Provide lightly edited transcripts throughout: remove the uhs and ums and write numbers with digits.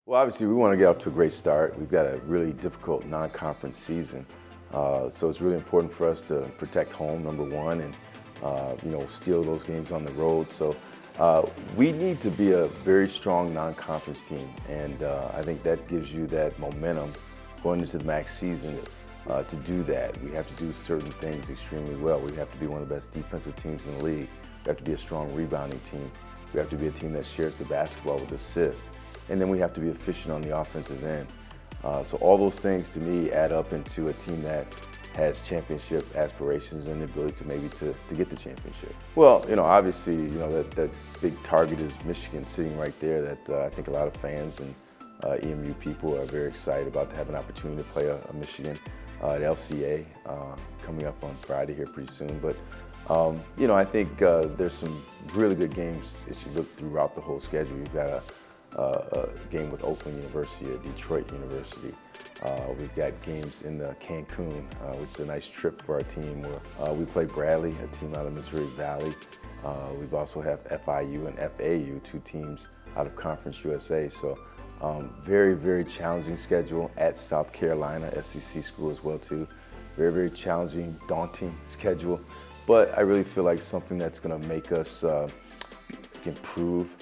Well, obviously, we want to get off to a great start. We've got a really difficult non-conference season, so it's really important for us to protect home, number one, and steal those games on the road. So we need to be a very strong non-conference team, and I think that gives you that momentum going into the MAC season. To do that, we have to do certain things extremely well. We have to be one of the best defensive teams in the league. We have to be a strong rebounding team. We have to be a team that shares the basketball with assists. And then we have to be efficient on the offensive end. So all those things to me add up into a team that has championship aspirations and the ability to maybe to get the championship. Well, obviously, that big target is Michigan sitting right there that I think a lot of fans and EMU people are very excited about to have an opportunity to play a Michigan at LCA coming up on Friday here pretty soon. But I think there's some really good games as you look throughout the whole schedule. You've got a game with Oakland University or Detroit University. We've got games in Cancun, which is a nice trip for our team. We play Bradley, a team out of Missouri Valley. We also have FIU and FAU, two teams out of Conference USA. So very, very challenging schedule at South Carolina, SEC school as well too. Very, very challenging, daunting schedule. But I really feel like something that's going to make us improve,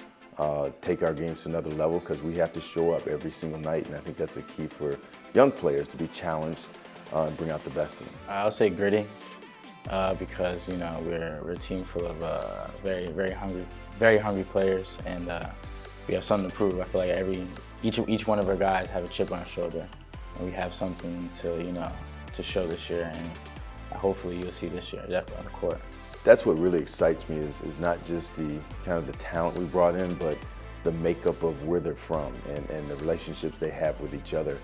take our games to another level, because we have to show up every single night, and I think that's a key for young players to be challenged and bring out the best in them. I'll say gritty, because we're a team full of very, very hungry players, and we have something to prove. I feel like each one of our guys have a chip on our shoulder, and we have something to show this year, and hopefully you'll see this year definitely on the court. That's what really excites me is not just the kind of the talent we brought in, but the makeup of where they're from and the relationships they have with each other.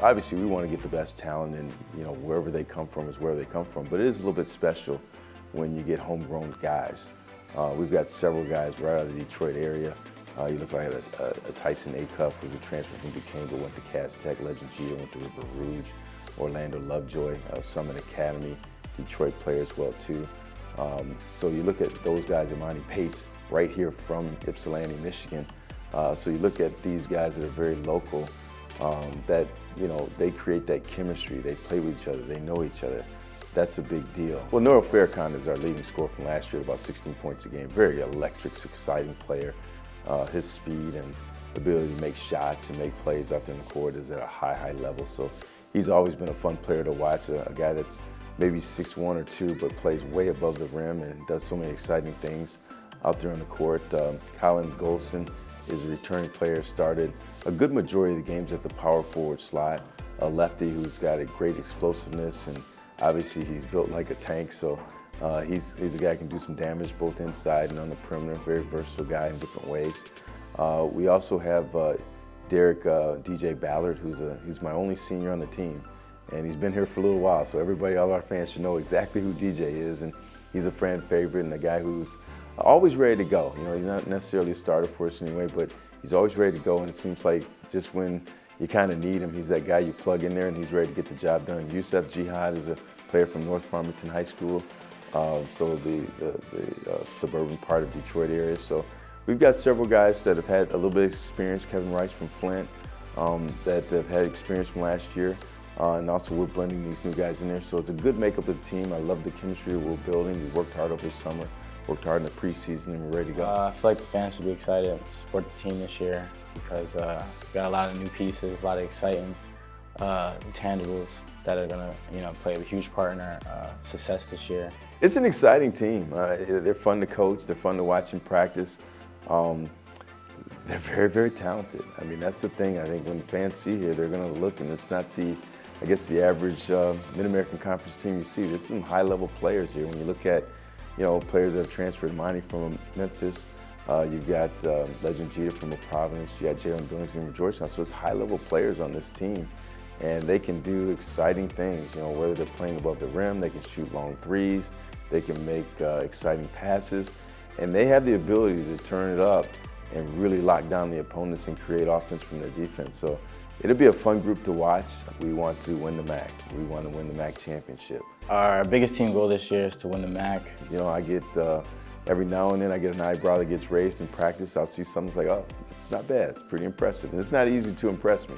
Obviously we want to get the best talent, and wherever they come from is where they come from. But it is a little bit special when you get homegrown guys. We've got several guys right out of the Detroit area. You look like a Tyson Acuff, who's a transfer from Duquesne but went to Cass Tech. Legend Gio went to River Rouge. Orlando Lovejoy, Summit Academy, Detroit player as well too. So you look at those guys, Imani Pates, right here from Ypsilanti, Michigan. So you look at these guys that are very local, that they create that chemistry. They play with each other. They know each other. That's a big deal. Well, Noah Farrakhan is our leading scorer from last year, about 16 points a game. Very electric, exciting player. His speed and ability to make shots and make plays out there in the court is at a high level. So he's always been a fun player to watch, a guy that's maybe 6'1" or 2, but plays way above the rim and does so many exciting things out there on the court. Colin Golson is a returning player, started a good majority of the games at the power forward slot, a lefty who's got a great explosiveness, and obviously he's built like a tank, so he's a guy who can do some damage both inside and on the perimeter, very versatile guy in different ways. We also have Derek DJ Ballard, he's my only senior on the team, and he's been here for a little while, so all our fans should know exactly who DJ is, and he's a fan favorite and a guy who's always ready to go. He's not necessarily a starter for us anyway, but he's always ready to go, and it seems like just when you kind of need him, he's that guy you plug in there and he's ready to get the job done. Yusef Jihad is a player from North Farmington High School, so the suburban part of Detroit area. So we've got several guys that have had a little bit of experience. Kevin Rice from Flint, that have had experience from last year. And also we're blending these new guys in there. So it's a good makeup of the team. I love the chemistry that we're building. We worked hard over the summer, worked hard in the preseason, and we're ready to go. I feel like the fans should be excited to support the team this year, because we've got a lot of new pieces, a lot of exciting intangibles that are going to play a huge part in our success this year. It's an exciting team. They're fun to coach. They're fun to watch in practice. They're very, very talented. I mean, that's the thing. I think when fans see here, they're going to look, and it's not the average Mid-American Conference team you see. There's some high-level players here. When you look at, players that have transferred, Monty from Memphis, you've got Legend Jeter from Providence, you got Jalen Billington from Georgetown. So it's high-level players on this team, and they can do exciting things. Whether they're playing above the rim, they can shoot long threes, they can make exciting passes, and they have the ability to turn it up and really lock down the opponents and create offense from their defense. So it'll be a fun group to watch. We want to win the MAC. We want to win the MAC championship. Our biggest team goal this year is to win the MAC. I get, every now and then I get an eyebrow that gets raised in practice. I'll see something like, oh, not bad. It's pretty impressive. And it's not easy to impress me.